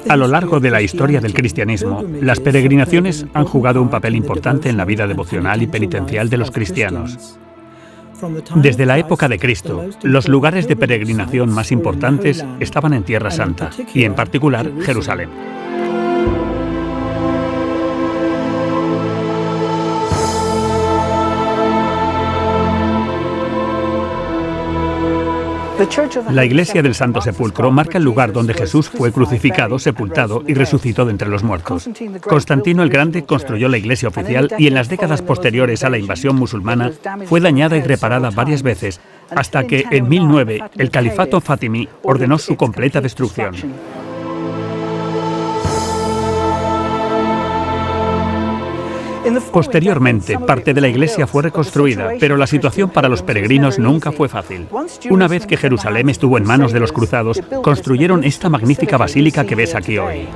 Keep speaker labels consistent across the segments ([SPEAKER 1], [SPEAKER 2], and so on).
[SPEAKER 1] A lo largo de la historia del cristianismo, las peregrinaciones han jugado un papel importante en la vida devocional y penitencial de los cristianos. Desde la época de Cristo, los lugares de peregrinación más importantes estaban en Tierra Santa, y en particular Jerusalén. La Iglesia del Santo Sepulcro marca el lugar donde Jesús fue crucificado, sepultado y resucitó de entre los muertos. Constantino el Grande construyó la iglesia oficial y en las décadas posteriores a la invasión musulmana fue dañada y reparada varias veces, hasta que en 1009 el califato fatimí ordenó su completa destrucción. Posteriormente, parte de la iglesia fue reconstruida, pero la situación para los peregrinos nunca fue fácil. Una vez que Jerusalén estuvo en manos de los cruzados, construyeron esta magnífica basílica que ves aquí hoy.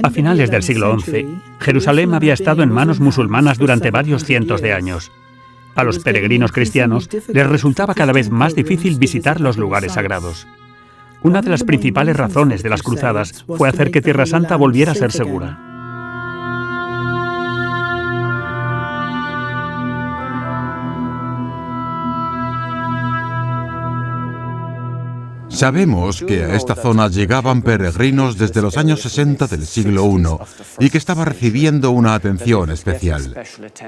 [SPEAKER 1] A finales del siglo XI, Jerusalén había estado en manos musulmanas durante varios cientos de años. A los peregrinos cristianos les resultaba cada vez más difícil visitar los lugares sagrados. Una de las principales razones de las cruzadas fue hacer que Tierra Santa volviera a ser segura.
[SPEAKER 2] Sabemos que a esta zona llegaban peregrinos desde los años 60 del siglo I y que estaba recibiendo una atención especial.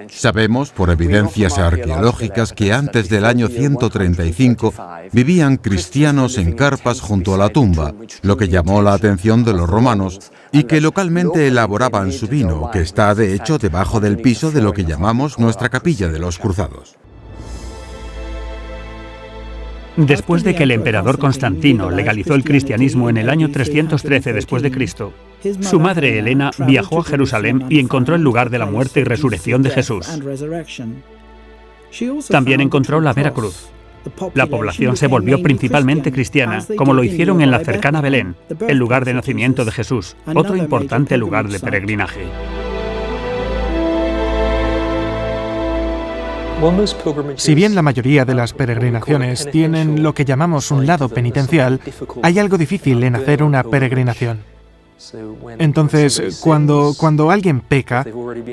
[SPEAKER 2] Sabemos, por evidencias arqueológicas, que antes del año 135 vivían cristianos en carpas junto a la tumba, lo que llamó la atención de los romanos, y que localmente elaboraban su vino, que está de hecho debajo del piso de lo que llamamos nuestra capilla de los cruzados.
[SPEAKER 1] Después de que el emperador Constantino legalizó el cristianismo en el año 313 después de Cristo, su madre Helena viajó a Jerusalén y encontró el lugar de la muerte y resurrección de Jesús. También encontró la Vera Cruz. La población se volvió principalmente cristiana, como lo hicieron en la cercana Belén, el lugar de nacimiento de Jesús, otro importante lugar de peregrinaje.
[SPEAKER 3] Si bien la mayoría de las peregrinaciones tienen lo que llamamos un lado penitencial, hay algo difícil en hacer una peregrinación. Entonces, cuando alguien peca,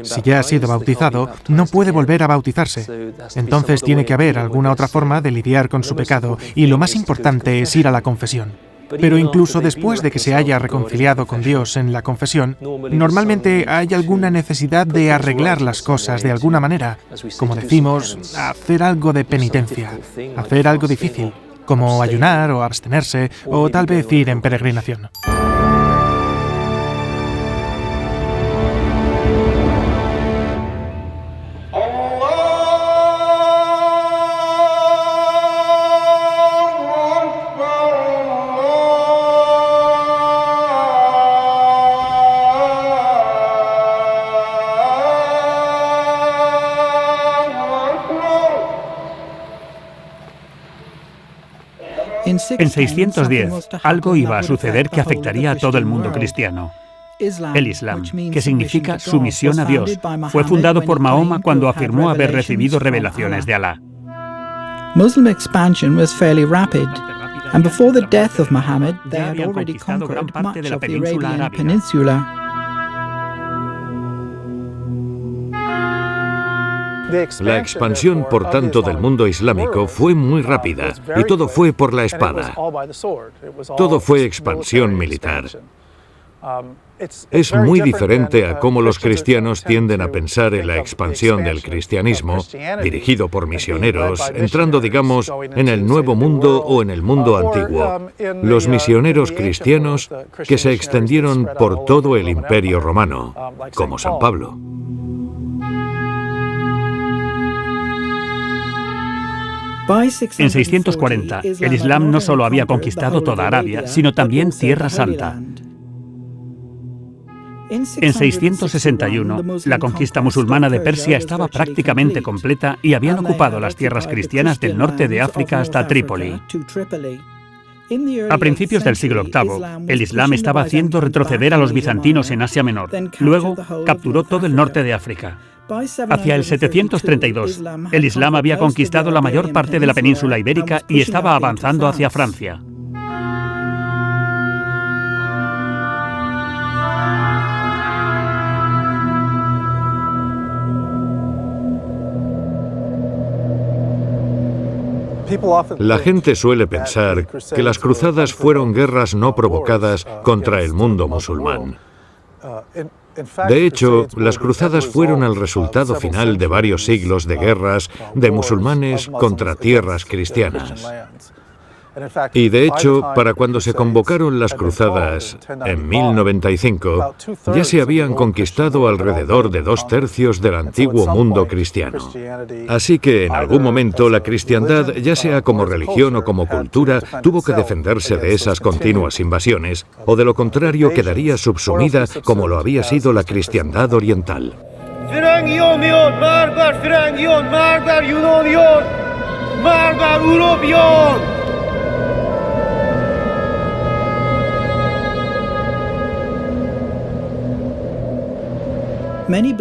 [SPEAKER 3] si ya ha sido bautizado, no puede volver a bautizarse. Entonces tiene que haber alguna otra forma de lidiar con su pecado, y lo más importante es ir a la confesión. Pero incluso después de que se haya reconciliado con Dios en la confesión, normalmente hay alguna necesidad de arreglar las cosas de alguna manera. Como decimos, hacer algo de penitencia, hacer algo difícil, como ayunar o abstenerse, o tal vez ir en peregrinación.
[SPEAKER 1] En 610, algo iba a suceder que afectaría a todo el mundo cristiano. El Islam, que significa sumisión a Dios, fue fundado por Mahoma cuando afirmó haber recibido revelaciones de Alá.
[SPEAKER 4] Muslim expansion was fairly rapid, and before the death of Muhammad, they had already conquered much of the Arabian Peninsula.
[SPEAKER 5] La expansión, por tanto, del mundo islámico fue muy rápida y todo fue por la espada. Todo fue expansión militar. Es muy diferente a cómo los cristianos tienden a pensar en la expansión del cristianismo, dirigido por misioneros, entrando, digamos, en el Nuevo Mundo o en el mundo antiguo. Los misioneros cristianos que se extendieron por todo el Imperio Romano, como San Pablo.
[SPEAKER 1] En 640, el Islam no solo había conquistado toda Arabia, sino también Tierra Santa. En 661, la conquista musulmana de Persia estaba prácticamente completa y habían ocupado las tierras cristianas del norte de África hasta Trípoli. A principios del siglo VIII, el Islam estaba haciendo retroceder a los bizantinos en Asia Menor. Luego, capturó todo el norte de África. Hacia el 732, el Islam había conquistado la mayor parte de la península ibérica y estaba avanzando hacia Francia.
[SPEAKER 5] La gente suele pensar que las cruzadas fueron guerras no provocadas contra el mundo musulmán. De hecho, las cruzadas fueron el resultado final de varios siglos de guerras de musulmanes contra tierras cristianas. Y de hecho, para cuando se convocaron las cruzadas en 1095, ya se habían conquistado alrededor de 2/3 del antiguo mundo cristiano. Así que en algún momento la cristiandad, ya sea como religión o como cultura, tuvo que defenderse de esas continuas invasiones, o de lo contrario quedaría subsumida como lo había sido la cristiandad oriental.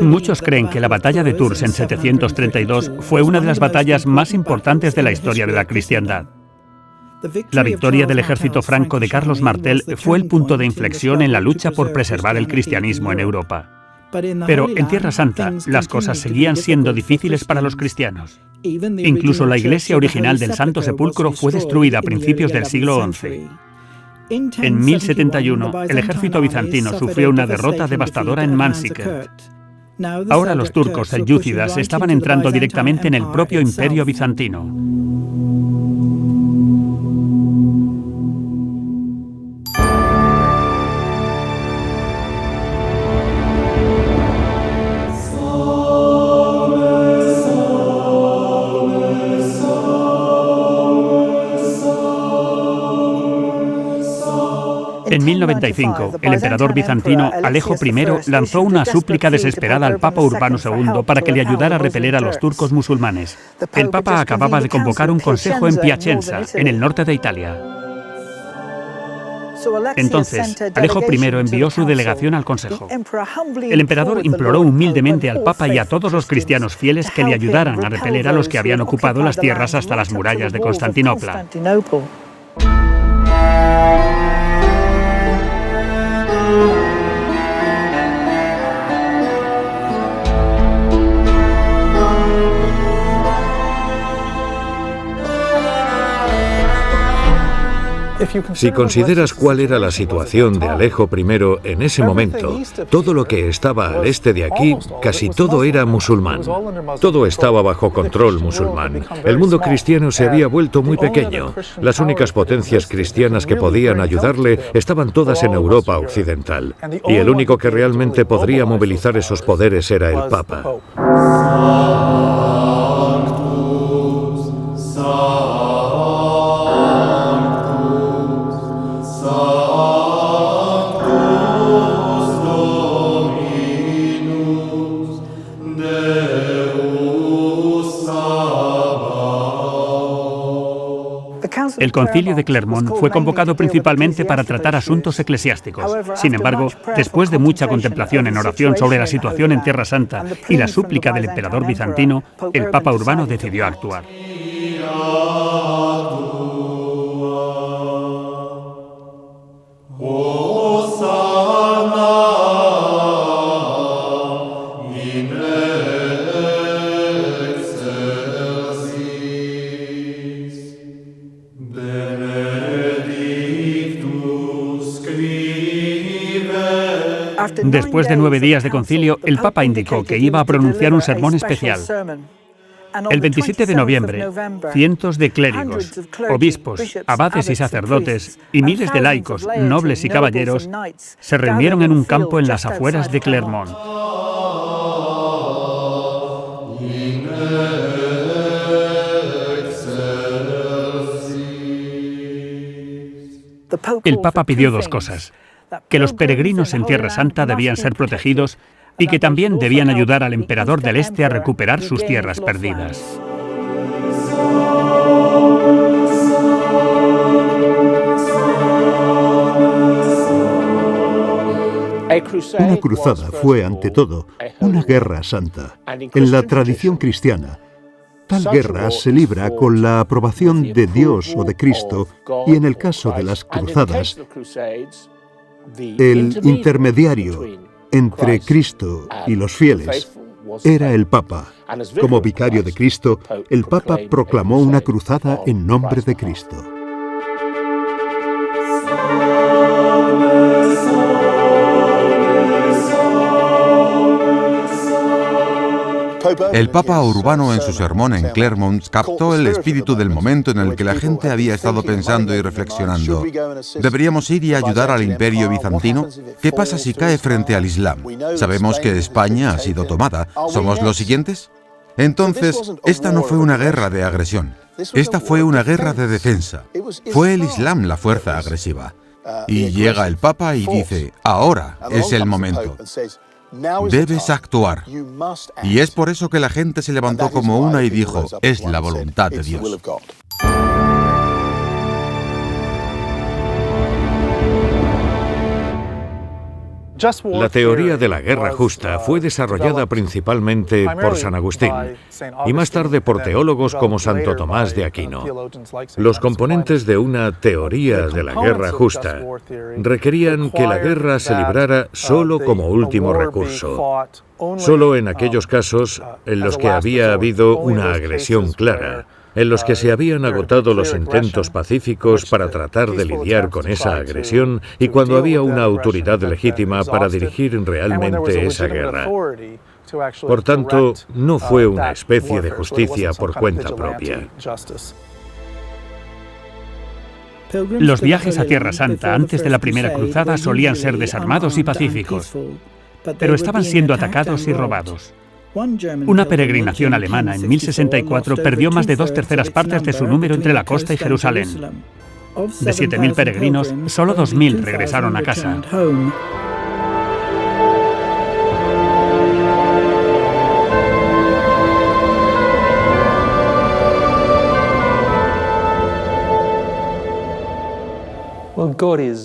[SPEAKER 1] Muchos creen que la batalla de Tours en 732 fue una de las batallas más importantes de la historia de la cristiandad. La victoria del ejército franco de Carlos Martel fue el punto de inflexión en la lucha por preservar el cristianismo en Europa. Pero en Tierra Santa, las cosas seguían siendo difíciles para los cristianos. Incluso la iglesia original del Santo Sepulcro fue destruida a principios del siglo XI. En 1071, el ejército bizantino sufrió una derrota devastadora en Manzikert. Ahora los turcos selyúcidas estaban entrando directamente en el propio imperio bizantino. En 1095, el emperador bizantino Alejo I lanzó una súplica desesperada al Papa Urbano II para que le ayudara a repeler a los turcos musulmanes. El Papa acababa de convocar un consejo en Piacenza, en el norte de Italia. Entonces, Alejo I envió su delegación al consejo. El emperador imploró humildemente al Papa y a todos los cristianos fieles que le ayudaran a repeler a los que habían ocupado las tierras hasta las murallas de Constantinopla.
[SPEAKER 5] Si consideras cuál era la situación de Alejo I en ese momento, todo lo que estaba al este de aquí, casi todo era musulmán. Todo estaba bajo control musulmán. El mundo cristiano se había vuelto muy pequeño. Las únicas potencias cristianas que podían ayudarle estaban todas en Europa occidental. Y el único que realmente podría movilizar esos poderes era el Papa.
[SPEAKER 1] El concilio de Clermont fue convocado principalmente para tratar asuntos eclesiásticos. Sin embargo, después de mucha contemplación en oración sobre la situación en Tierra Santa y la súplica del emperador bizantino, el Papa Urbano decidió actuar. Después de 9 días de concilio, el Papa indicó que iba a pronunciar un sermón especial. El 27 de noviembre, cientos de clérigos, obispos, abades y sacerdotes, y miles de laicos, nobles y caballeros, se reunieron en un campo en las afueras de Clermont. El Papa pidió 2 cosas: que los peregrinos en Tierra Santa debían ser protegidos y que también debían ayudar al emperador del Este a recuperar sus tierras perdidas.
[SPEAKER 6] Una cruzada fue, ante todo, una guerra santa. En la tradición cristiana, tal guerra se libra con la aprobación de Dios o de Cristo, y en el caso de las cruzadas, el intermediario entre Cristo y los fieles era el Papa. Como vicario de Cristo, el Papa proclamó una cruzada en nombre de Cristo.
[SPEAKER 2] El Papa Urbano, en su sermón en Clermont, captó el espíritu del momento en el que la gente había estado pensando y reflexionando. ¿Deberíamos ir y ayudar al Imperio bizantino? ¿Qué pasa si cae frente al Islam? Sabemos que España ha sido tomada. ¿Somos los siguientes? Entonces, esta no fue una guerra de agresión. Esta fue una guerra de defensa. Fue el Islam la fuerza agresiva. Y llega el Papa y dice, ahora es el momento. Debes actuar. Y es por eso que la gente se levantó como una y dijo, es la voluntad de Dios.
[SPEAKER 5] La teoría de la guerra justa fue desarrollada principalmente por San Agustín y más tarde por teólogos como Santo Tomás de Aquino. Los componentes de una teoría de la guerra justa requerían que la guerra se librara solo como último recurso, solo en aquellos casos en los que había habido una agresión clara, en los que se habían agotado los intentos pacíficos para tratar de lidiar con esa agresión y cuando había una autoridad legítima para dirigir realmente esa guerra. Por tanto, no fue una especie de justicia por cuenta propia.
[SPEAKER 1] Los viajes a Tierra Santa antes de la Primera Cruzada solían ser desarmados y pacíficos, pero estaban siendo atacados y robados. Una peregrinación alemana en 1064 perdió más de 2/3 partes de su número entre la costa y Jerusalén. De 7.000 peregrinos, solo 2.000 regresaron a casa.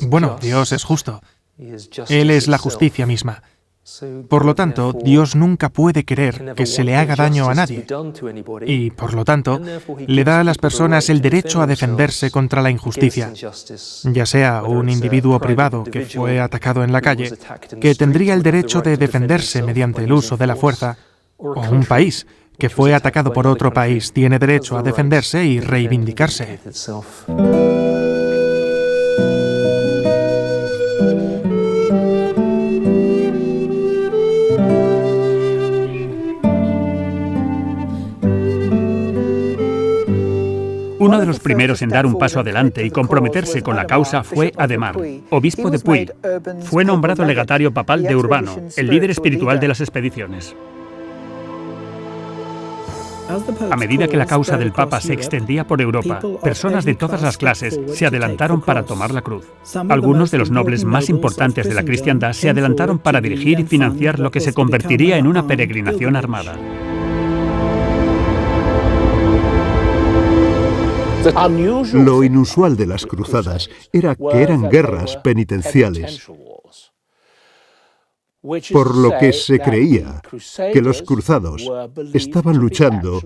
[SPEAKER 3] Bueno, Dios es justo. Él es la justicia misma. Por lo tanto, Dios nunca puede querer que se le haga daño a nadie y, por lo tanto, le da a las personas el derecho a defenderse contra la injusticia, ya sea un individuo privado que fue atacado en la calle, que tendría el derecho de defenderse mediante el uso de la fuerza, o un país que fue atacado por otro país tiene derecho a defenderse y reivindicarse.
[SPEAKER 1] Uno de los primeros en dar un paso adelante y comprometerse con la causa fue Adhemar, obispo de Puy. Fue nombrado legatario papal de Urbano, el líder espiritual de las expediciones. A medida que la causa del Papa se extendía por Europa, personas de todas las clases se adelantaron para tomar la cruz. Algunos de los nobles más importantes de la cristiandad se adelantaron para dirigir y financiar lo que se convertiría en una peregrinación armada.
[SPEAKER 6] Lo inusual de las cruzadas era que eran guerras penitenciales, por lo que se creía que los cruzados estaban luchando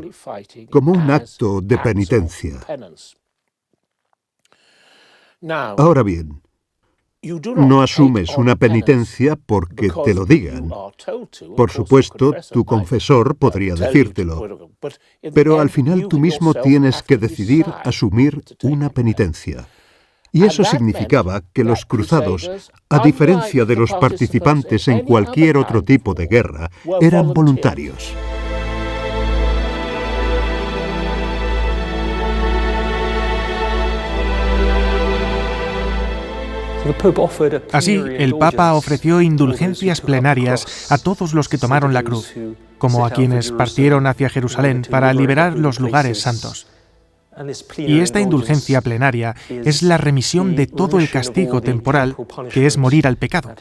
[SPEAKER 6] como un acto de penitencia. Ahora bien, no asumes una penitencia porque te lo digan. Por supuesto, tu confesor podría decírtelo, pero al final tú mismo tienes que decidir asumir una penitencia. Y eso significaba que los cruzados, a diferencia de los participantes en cualquier otro tipo de guerra, eran voluntarios.
[SPEAKER 3] Así, el Papa ofreció indulgencias plenarias a todos los que tomaron la cruz, como a quienes partieron hacia Jerusalén para liberar los lugares santos. Y esta indulgencia plenaria es la remisión de todo el castigo temporal que es morir al pecado,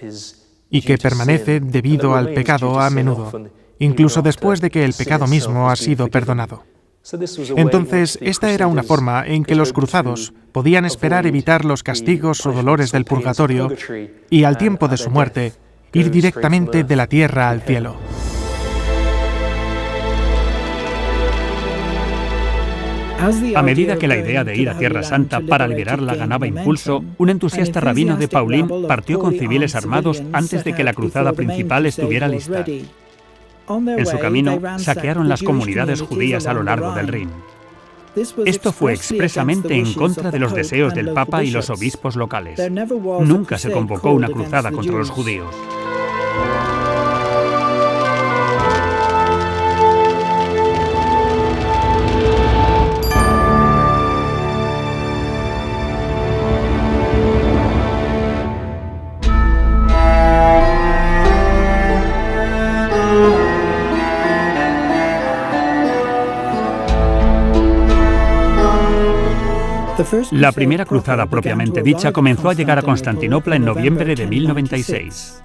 [SPEAKER 3] y que permanece debido al pecado a menudo, incluso después de que el pecado mismo ha sido perdonado. Entonces, esta era una forma en que los cruzados podían esperar evitar los castigos o dolores del purgatorio y, al tiempo de su muerte, ir directamente de la tierra al cielo.
[SPEAKER 1] A medida que la idea de ir a Tierra Santa para liberarla ganaba impulso, un entusiasta rabino de Paulín partió con civiles armados antes de que la cruzada principal estuviera lista. En su camino, saquearon las comunidades judías a lo largo del Rin. Esto fue expresamente en contra de los deseos del Papa y los obispos locales. Nunca se convocó una cruzada contra los judíos. La primera cruzada propiamente dicha comenzó a llegar a Constantinopla en noviembre de 1096.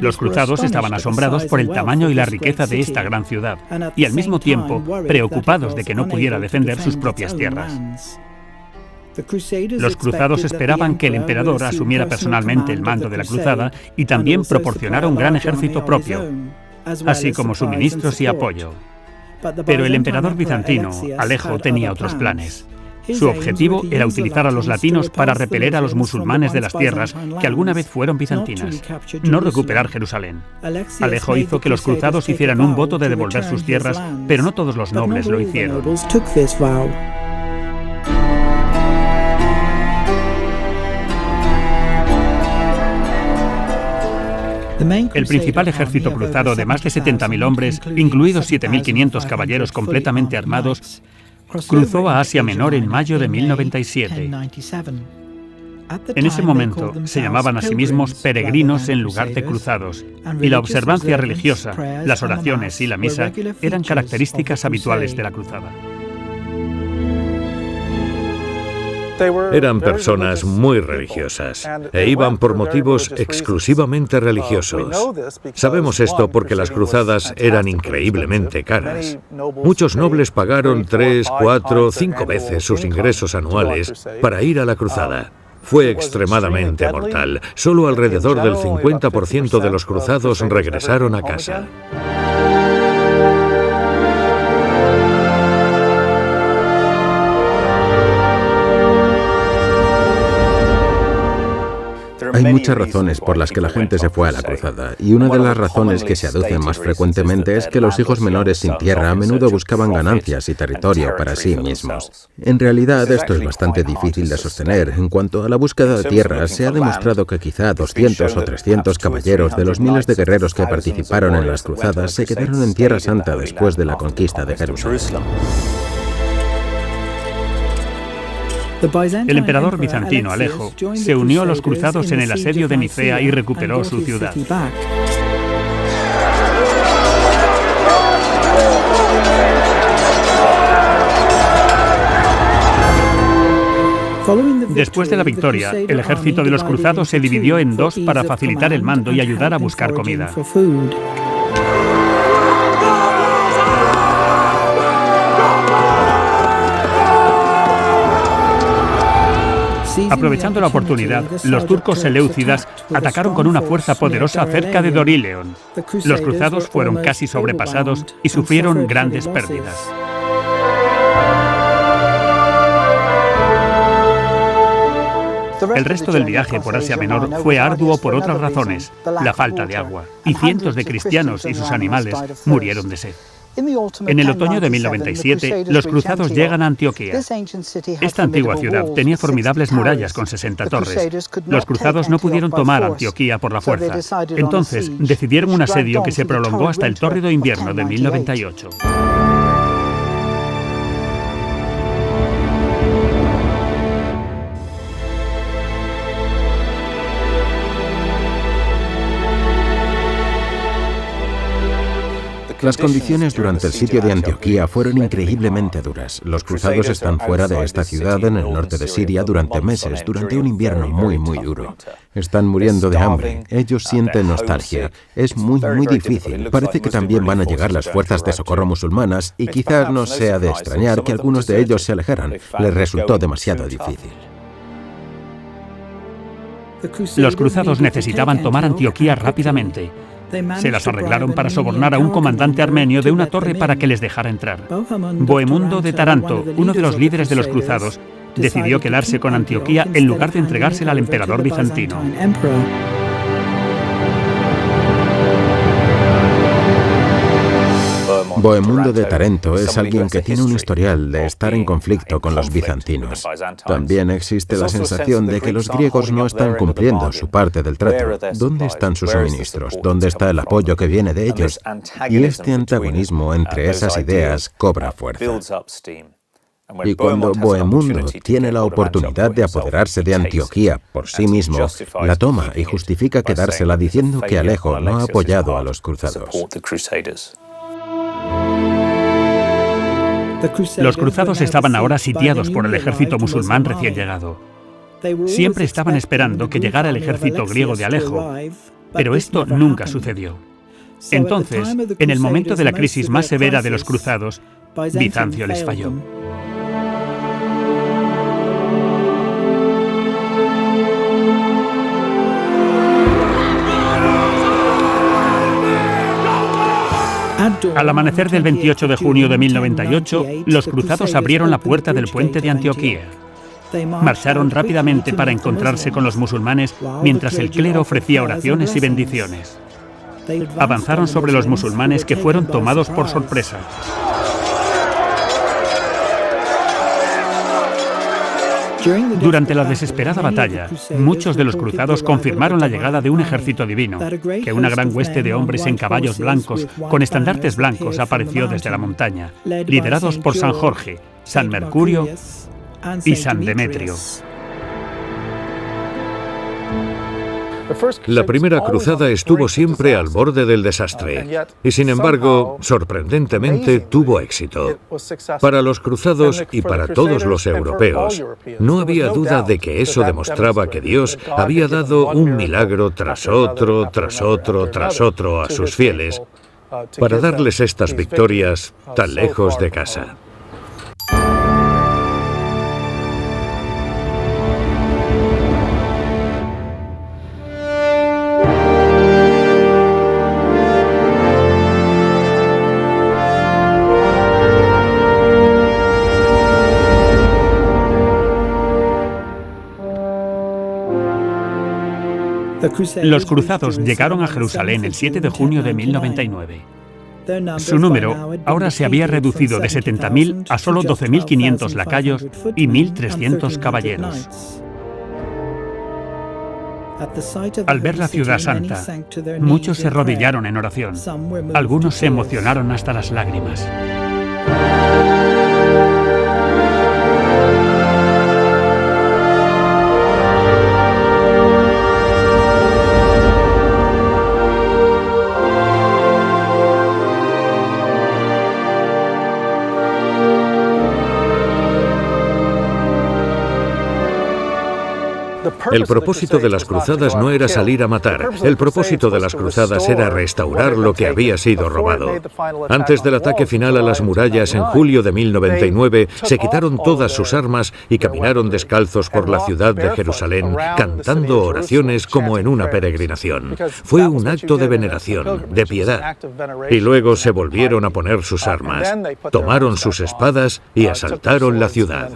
[SPEAKER 1] Los cruzados estaban asombrados por el tamaño y la riqueza de esta gran ciudad, y al mismo tiempo preocupados de que no pudiera defender sus propias tierras. Los cruzados esperaban que el emperador asumiera personalmente el mando de la cruzada y también proporcionara un gran ejército propio, así como suministros y apoyo. Pero el emperador bizantino, Alejo, tenía otros planes. Su objetivo era utilizar a los latinos para repeler a los musulmanes de las tierras que alguna vez fueron bizantinas, no recuperar Jerusalén. Alejo hizo que los cruzados hicieran un voto de devolver sus tierras, pero no todos los nobles lo hicieron. El principal ejército cruzado de más de 70.000 hombres, incluidos 7.500 caballeros completamente armados, cruzó a Asia Menor en mayo de 1097. En ese momento se llamaban a sí mismos peregrinos en lugar de cruzados, y la observancia religiosa, las oraciones y la misa eran características habituales de la cruzada.
[SPEAKER 5] Eran personas muy religiosas e iban por motivos exclusivamente religiosos. Sabemos esto porque las cruzadas eran increíblemente caras. Muchos nobles pagaron 3, 4, 5 veces sus ingresos anuales para ir a la cruzada. Fue extremadamente mortal. Solo alrededor del 50% de los cruzados regresaron a casa.
[SPEAKER 7] Hay muchas razones por las que la gente se fue a la cruzada, y una de las razones que se aducen más frecuentemente es que los hijos menores sin tierra a menudo buscaban ganancias y territorio para sí mismos. En realidad, esto es bastante difícil de sostener. En cuanto a la búsqueda de tierras, se ha demostrado que quizá 200 o 300 caballeros de los miles de guerreros que participaron en las cruzadas se quedaron en Tierra Santa después de la conquista de Jerusalén.
[SPEAKER 1] El emperador bizantino Alejo se unió a los cruzados en el asedio de Nicea y recuperó su ciudad. Después de la victoria, el ejército de los cruzados se dividió en dos para facilitar el mando y ayudar a buscar comida. Aprovechando la oportunidad, los turcos seleucidas atacaron con una fuerza poderosa cerca de Doryleon. Los cruzados fueron casi sobrepasados y sufrieron grandes pérdidas. El resto del viaje por Asia Menor fue arduo por otras razones, la falta de agua, y cientos de cristianos y sus animales murieron de sed. En el otoño de 1097, los cruzados llegan a Antioquía. Esta antigua ciudad tenía formidables murallas con 60 torres. Los cruzados no pudieron tomar Antioquía por la fuerza. Entonces, decidieron un asedio que se prolongó hasta el tórrido invierno de 1098.
[SPEAKER 7] Las condiciones durante el sitio de Antioquía fueron increíblemente duras. Los cruzados están fuera de esta ciudad en el norte de Siria durante meses, durante un invierno muy, muy duro. Están muriendo de hambre. Ellos sienten nostalgia. Es muy, muy difícil. Parece que también van a llegar las fuerzas de socorro musulmanas y quizás no sea de extrañar que algunos de ellos se alejaran. Les resultó demasiado difícil.
[SPEAKER 1] Los cruzados necesitaban tomar Antioquía rápidamente. Se las arreglaron para sobornar a un comandante armenio de una torre para que les dejara entrar. Bohemundo de Taranto, uno de los líderes de los cruzados, decidió quedarse con Antioquía en lugar de entregársela al emperador bizantino.
[SPEAKER 7] Bohemundo de Tarento es alguien que tiene un historial de estar en conflicto con los bizantinos. También existe la sensación de que los griegos no están cumpliendo su parte del trato. ¿Dónde están sus suministros? ¿Dónde está el apoyo que viene de ellos? Y este antagonismo entre esas ideas cobra fuerza. Y cuando Bohemundo tiene la oportunidad de apoderarse de Antioquía por sí mismo, la toma y justifica quedársela diciendo que Alejo no ha apoyado a los cruzados.
[SPEAKER 1] Los cruzados estaban ahora sitiados por el ejército musulmán recién llegado. Siempre estaban esperando que llegara el ejército griego de Alejo, pero esto nunca sucedió. Entonces, en el momento de la crisis más severa de los cruzados, Bizancio les falló. Al amanecer del 28 de junio de 1098, los cruzados abrieron la puerta del puente de Antioquía. Marcharon rápidamente para encontrarse con los musulmanes mientras el clero ofrecía oraciones y bendiciones. Avanzaron sobre los musulmanes que fueron tomados por sorpresa. Durante la desesperada batalla, muchos de los cruzados confirmaron la llegada de un ejército divino, que una gran hueste de hombres en caballos blancos, con estandartes blancos, apareció desde la montaña, liderados por San Jorge, San Mercurio y San Demetrio.
[SPEAKER 5] La primera cruzada estuvo siempre al borde del desastre y, sin embargo, sorprendentemente tuvo éxito. Para los cruzados y para todos los europeos, no había duda de que eso demostraba que Dios había dado un milagro tras otro, tras otro, tras otro a sus fieles para darles estas victorias tan lejos de casa.
[SPEAKER 1] Los cruzados llegaron a Jerusalén el 7 de junio de 1099. Su número ahora se había reducido de 70.000 a solo 12.500 lacayos y 1.300 caballeros. Al ver la ciudad santa, muchos se arrodillaron en oración. Algunos se emocionaron hasta las lágrimas.
[SPEAKER 5] El propósito de las cruzadas no era salir a matar. El propósito de las cruzadas era restaurar lo que había sido robado. Antes del ataque final a las murallas en julio de 1099, se quitaron todas sus armas y caminaron descalzos por la ciudad de Jerusalén, cantando oraciones como en una peregrinación. Fue un acto de veneración, de piedad. Y luego se volvieron a poner sus armas, tomaron sus espadas y asaltaron la ciudad.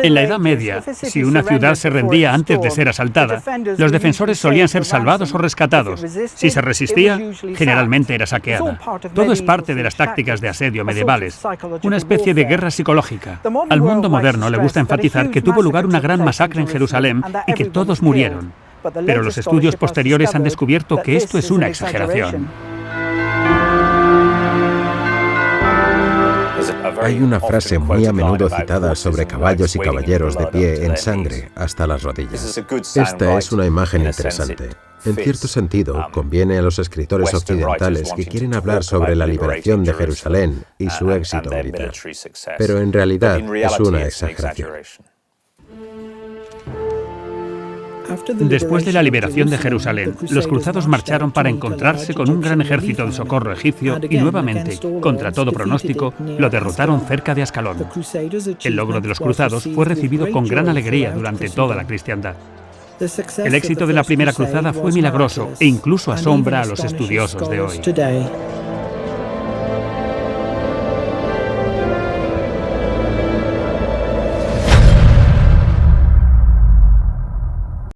[SPEAKER 1] En la Edad Media, si una ciudad se rendía antes de ser asaltada, los defensores solían ser salvados o rescatados. Si se resistía, generalmente era saqueada. Todo es parte de las tácticas de asedio medievales, una especie de guerra psicológica. Al mundo moderno le gusta enfatizar que tuvo lugar una gran masacre en Jerusalén y que todos murieron. pero los estudios posteriores han descubierto que esto es una exageración.
[SPEAKER 7] Hay una frase muy a menudo citada sobre caballos y caballeros de pie en sangre hasta las rodillas. Esta es una imagen interesante. En cierto sentido, conviene a los escritores occidentales que quieren hablar sobre la liberación de Jerusalén y su éxito militar. Pero en realidad es una exageración.
[SPEAKER 1] Después de la liberación de Jerusalén, los cruzados marcharon para encontrarse con un gran ejército de socorro egipcio y nuevamente, contra todo pronóstico, lo derrotaron cerca de Ascalón. El logro de los cruzados fue recibido con gran alegría durante toda la cristiandad. El éxito de la primera cruzada fue milagroso e incluso asombra a los estudiosos de hoy.